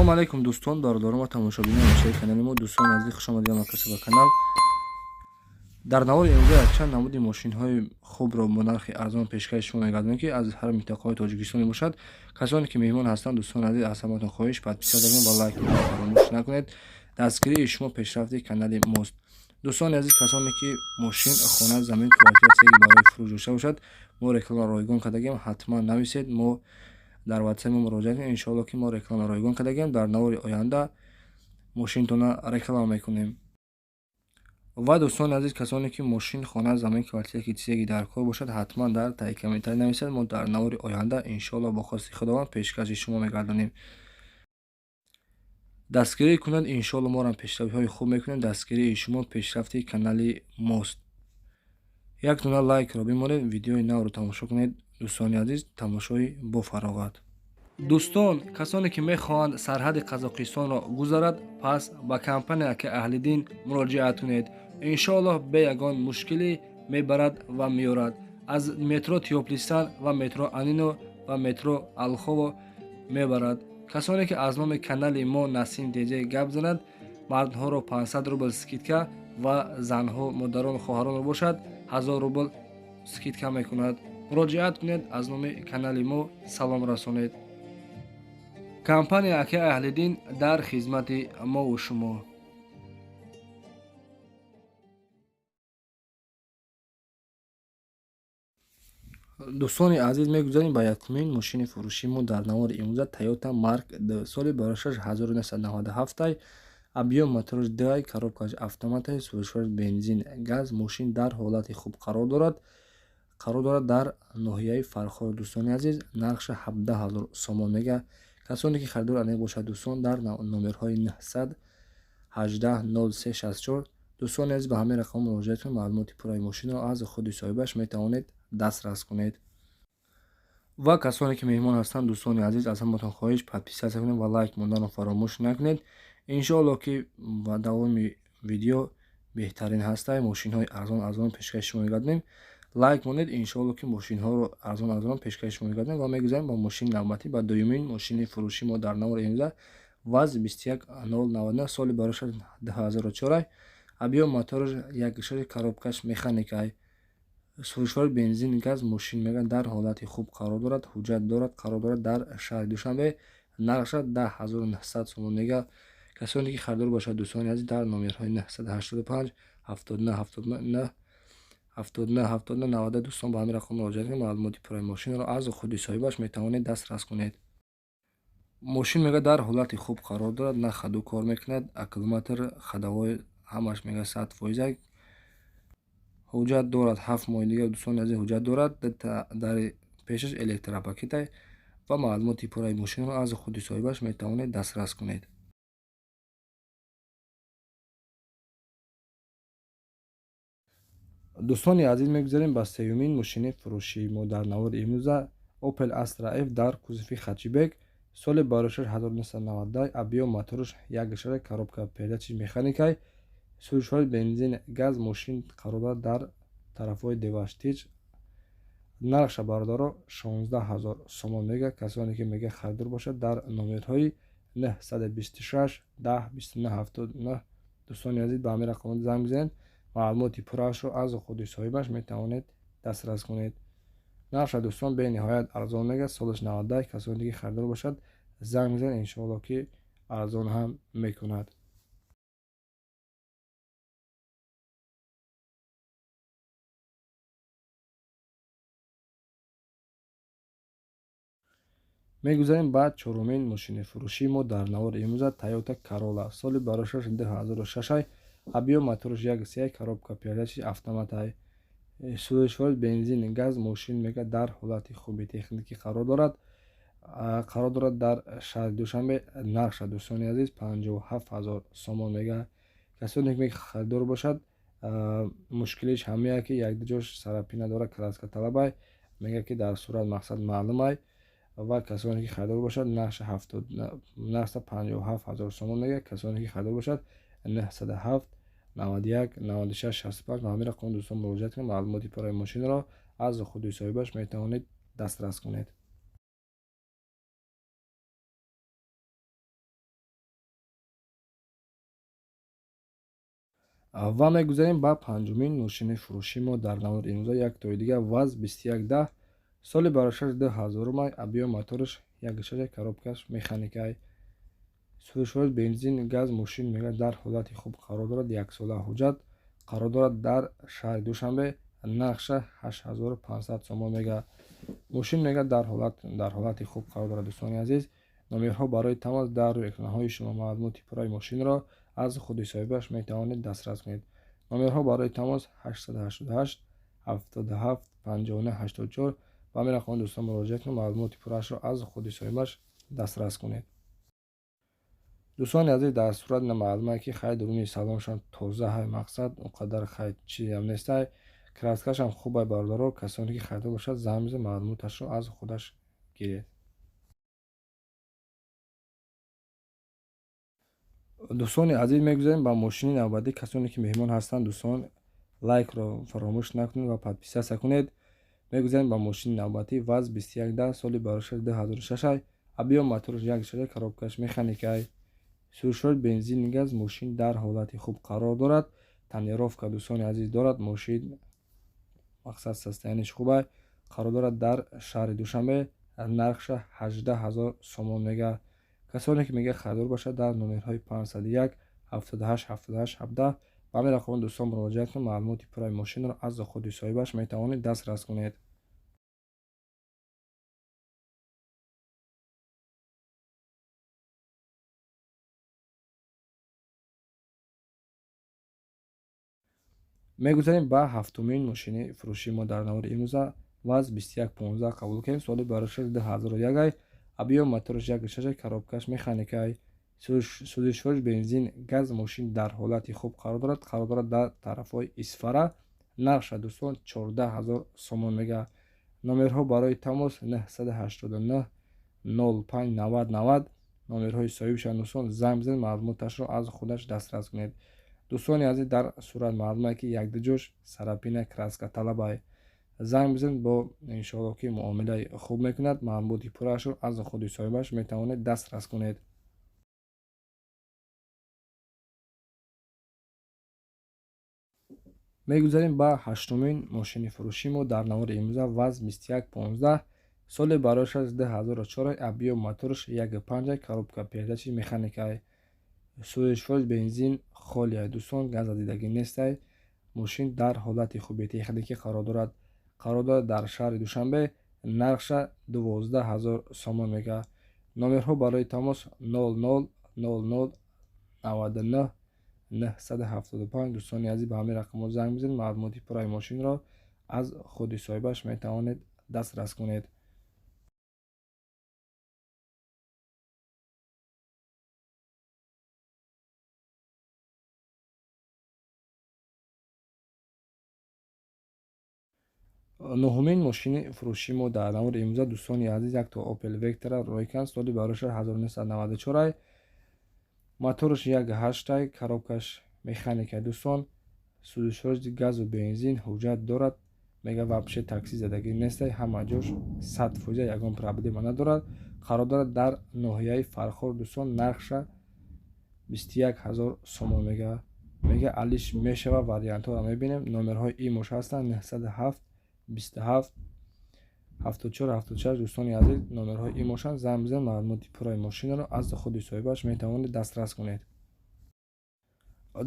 Салом алейкум дӯстон, бародарон ва тамошобинон нашаи канали мо. Дӯстони азиз, хушомадед касе ба канал. Дар навори имрӯза якчанд намуди мошинҳои хубро бо нархи арзон пешкаши шумо мегардонем, ки аз ҳар минтақаҳои Тоҷикистон мебошад. Касоне ки меҳмон ҳастанд, дӯстони азиз, аз ҳамаатон хоҳиш подписия кунед ва лайк додани фаромӯш накунед. Дастгирии шумо пешрафти канали мост. Дӯстони азиз, касоне ки мошин, хона, замин квартираи барои фурӯш дошта бошад, мо реклама ройгон кардагем. Ҳатман нависед, мо дар ватсаи мо муроҷиат кунед. Иншоалло ки мо реклама ройгон кардагем. Дар навори оянда мошинтона реклама мекунем. ва дӯстони азиз, касоне ки мошин, хона, замин, квартира ки чизе дар кор бошад, ҳатман дар таҳи комментарӣ нависед. Мо дар навори оянда иншоалло бо хости худованд пешкаши шумо мегардонем. Дастгирӣ кунед, иншоалло моро пешравиҳои хуб мекунем. Дастгирии шумо пешрафти канали мост. Як дона лайкро бимонед, видеои навро тамошо кунед. Дӯстони азиз, тамошои бо фароғат. Дӯстон, касоне ки мехоҳанд сарҳади Қазоқистонро гузарад, пас ба компания Ака Аҳлиддин муроҷиат кунед. Иншоалло бе ягон мушкилӣ мебарад ва меорад. Аз метро Теоплистан ва метро Анино ва метро Алхово мебарад. Касоне ки аз номи канали мо Насим Деҷей гап занад, мардҳоро 500 рубл скидка ва занҳо, модарону хоҳаронро бошад 1000 рубл скидка мекунад. муроҷиат кунед, аз номи канали мо салом расонед. Компания Ака Аҳлиддин дар хизмати мову шумо. дӯстони азиз, мегузарем ба якумин мошини фурӯшии мо дар навори имрӯза. Toyota Mark II, соли барошаш 1997, объем мотораш D, коробкаш автоматай, суришвараш бензин, газ. Мошин дар ҳолати хуб қарор дорад дар ноҳияи Фархор. Дӯстони азиз, нархша 17000 сомон мега. Касоне ки харидор анеқ бошад, дӯстон дар номерҳои 900 18 03 64. дӯстони азиз, ба ҳамаи рақамҳо муроҷиат кунед. Маълумоти пурраи мошинро аз худи соҳибаш метавонед дастрас кунед. ва касоне ки меҳмон ҳастанд, дӯстони азиз, аз ҳамаатон хоҳиш подписия кунед ва лайк монданро фаромӯш накунед. Иншоалло ки ба давоми видео беҳтарин ҳастай мошинҳои арзон пешкаши шумо мегардонем. лайк монед, иншоалло ки мошинҳоро арзон пешкаши шумо мегардонем. ва мегузарем ба мошини навбатӣ, ба дуюмин мошини фурӯшии мо дар навори имрӯза. ВАЗ 21099, соли барошаш 2004, объем мотораш 1 коробкаш механикай, суришвари бензин, газ. Мошин мега дар ҳолати хуб қарор дорад, ҳуҷҷат дорад, қарор дорад дар шаҳри Душанбе. нархша 10900 сомон мега. касоне ки харидор бошад, дӯстони азиз, дар номерҳои 985 79 90 дӯстон ба ҳамин рақам муроҷиат кунед. маълумоти пурраи мошинро аз худи соҳибаш метавонед дастрас кунед. мошин мега дар ҳолати хуб қарор дорад, на хаду кор мекунад, аккумулятор, хадавои ҳамаш мега 100%. ҳуҷҷат дорад, 7 моҳи дига дӯстони азиз ҳуҷҷат дорад. дари пешаш электропакетай ва маълумоти пурраи мошинро аз худи соҳибаш метавонед дастрас кунед. дӯстони азиз, мегузарем ба сеюмин мошини фурӯшии мо дар навори имрӯза. Opel Astra F дар кузуфи хачибек, соли барошаш 1990, объем мотораш 1 коробка передачи механикай, суришвари бензин, газ. Мошин қарор дорад дар тарафҳои Деваштич. нархша бародаро 16000 сомон мега. касоне ки мега харидор бошад, дар номерҳои 926 10 29 79. дӯстони азиз, ба ҳамин рақамот занг бизанед. маълумоти пурраашро аз худи соҳибаш метавонед дастрас кунед. нархша дӯстон бениҳоят арзон мега, солаш 90. касоне ки харидор бошад, занг бизанед, иншоалло ки арзон ҳам мекунад. мегузарем ба чорумин мошини фурӯшии мо дар навори имрӯза. Toyota Corolla, соли барошаш 2006, объем мотораш 1 коробка передачи автоматай, суришвари бензин, газ. Мошин мега дар ҳолати хуби техникӣ қарор дорад дар шаҳри Душанбе. нархша дӯстони азиз 57000 сомон мега. касоне ки мега харидор бошад, мушкилиш ҳамея ки якдиҷош сарапина дорад, краска талабай, мега ки дар сурат мақсад маълумай. ва касоне ки харидор бошад, нархша 57000 сомон мега. касоне ки харидор бошад, 907 91 96 65 ба ҳамин рақам дӯстон муроҷиат кунед. маълумоти пурраи мошинро аз худи соҳибаш метавонед дастрас кунед. ва мегузарем ба панҷумин мошини фурӯши мо дар навори имрӯза. Як тои дига ВАЗ 2110 соли 26-2000 объем мотораш 1.6 коробкаш механикай, сӯзишҳои бензин газ. Мошин мега дар ҳолати хуб қарор дорад. Яксола ҳуҷҷат қарор дорад дар шаҳри Душанбе. Нақша 8500 сомон мега. мошин мега дар ҳолати хуб қарор дорад. дӯстони азиз, номерҳо барои тамос дар рӯи экранҳои шумо. Маълумоти пурраи мошинро аз худи соҳибаш метавонед дастрас кунед. номерҳо барои тамос 888 77 59 84. ба ҳамин рақамҳо дӯстон муроҷиат кунед, маълумоти пурраашро аз худи соҳибаш дастрас кунед. дӯстони азиз, дар сурат маълумае ки хай дуруни салоншон тоза ҳай, мақсад онқадар хай чизе нестай, краскашам хубай бардоро. касоне ки хайдор бошад занг бизан, маълумоташро аз худаш гиред. дӯстони азиз, мегузарем ба мошини навбатӣ. касоне ки меҳмон ҳастанд, дӯстон лайкро фаромӯш накунед ва подписатсия кунед. мегузарем ба мошини навбатӣ ВАЗ 2110 соли 26-2006 объем мотораш 1.6 коробкаш механикай, сӯзишҳои бензини газ. мошин дар ҳолати хуб қарор дорад. тонировка дӯстони азиз дорад. мошин мақсад состояниш хубай қарор дорад дар шаҳри Душанбе. нархша 18000 сомон мега. касоне ки мега харидор бошад дар номерҳои 501 78 78 17 ба ҳамин рақамҳо дӯстон муроҷиат кунед. маълумоти пурраи мошинро аз худи соҳибаш метавонед дастрас кунед. мегузарем ба ҳафтумин мошини фурӯши мо дар навори имрӯза. ВАЗ 2115 қабул кунем соли 26-2001 объем мотораш 1.6 коробкаш механикай, сӯзишҳои бензин газ. мошин дар ҳолати хуб қарор дорад. қарор дорад дар тарафҳои Исфара. нархша дӯстон 14000 сомон мега. номерҳо барои тамос 989 05 90 90. номерҳои соҳибашон дӯстон занг бизанед, маълумоташро аз худаш дастрас кунед. дӯстони азиз, дар сурат маълумае ки якдиҷош сарапина краска талабай. занг бизанед, бо иншоалло ки муомилаи хуб мекунад. маълумоти пурраашро аз худи соҳибаш метавонед дастрас кунед. мегузарем ба ҳаштумин мошини фурӯши мо дар навори имрӯза. ВАЗ 2115 соли 26-2004 объем мотораш 1.5 коробка передачи механикай, сӯзишҳои бензин холия. дӯстон газа дидагӣ нестай. мошин дар ҳолати хуби техникӣ қарор дорад. қарор дорад дар шаҳри Душанбе. нархша 12000 сомон мега. номерҳо барои тамос 00 00 99 975. дӯстони азиз, ба ҳамин рақамҳо занг бизанед, маълумоти пурраи мошинро аз худи соҳибаш метавонед дастрас кунед. нуҳумин мошини фурӯши мо дар навори имрӯза. дӯстони азиз, як то Opel Vectra Roycan соли 1994 мотораш 1.8 коробкаш механика. дӯстон сӯзишҳои газу бензин ҳуҷҷат дорад. мега вабше такси задагӣ нестай. ҳама ҷош 100%, ягон проблема надорад. қарор дорад дар ноҳияи Фархор. дӯстон нархша 21000 сомон мега. мега алиш мешава. вариантҳоро мебинем. номерҳои имош ҳастанд 907 27 74 76. дӯстони азиз, номерҳои имошанд. занг бизан, маълумоти пурраи мошинро аз худи соҳибаш метавонед дастрас кунед.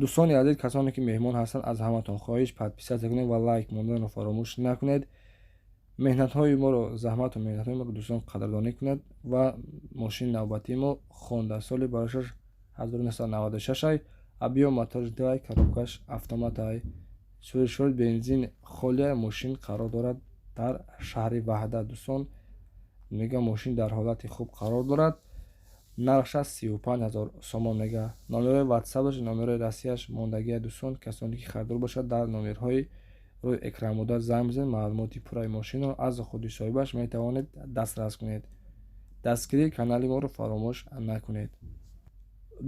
дӯстони азиз, касоне ки меҳмон ҳастанд, аз ҳаматон хоҳиш подписатсия кунед ва лайк монданро фаромӯш накунед. меҳнатҳои моро, заҳмату меҳнатҳои моро дӯстон қадрдонӣ кунед ва мошини навбатии мо Honda соли 1996 объем мотораш 2 коробкаш автоматай, сӯзишҳои бензин холия. мошин қарор дорад дар шаҳри Ваҳда. дӯстон мега мошин дар ҳолати хуб қарор дорад. нархша 35000 сомон мега. номерои ватсапаш, номерои расияш мондагия. дӯстон касоне ки харидор бошад дар номерҳои рӯи экран мода занг бизанед, маълумоти пурраи мошинро аз худи соҳибаш метавонед дастрас кунед. дастгирии канали моро фаромӯш накунед.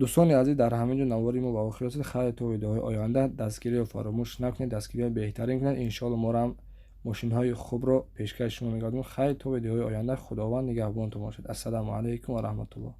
дӯстони азиз, дар ҳамин ҷо навори мо ба охир расид. хайр то видеоҳои оянда дастгириро фаромӯш накунед. дастгириҳои беҳтарин кунед. иншоалло морам мошинҳои хубро пешкаши шумо мегардонем. хайр то видеоҳои оянда. худованд нигаҳбонтон бошад. ассалому алайкум ва раҳматуллоҳ.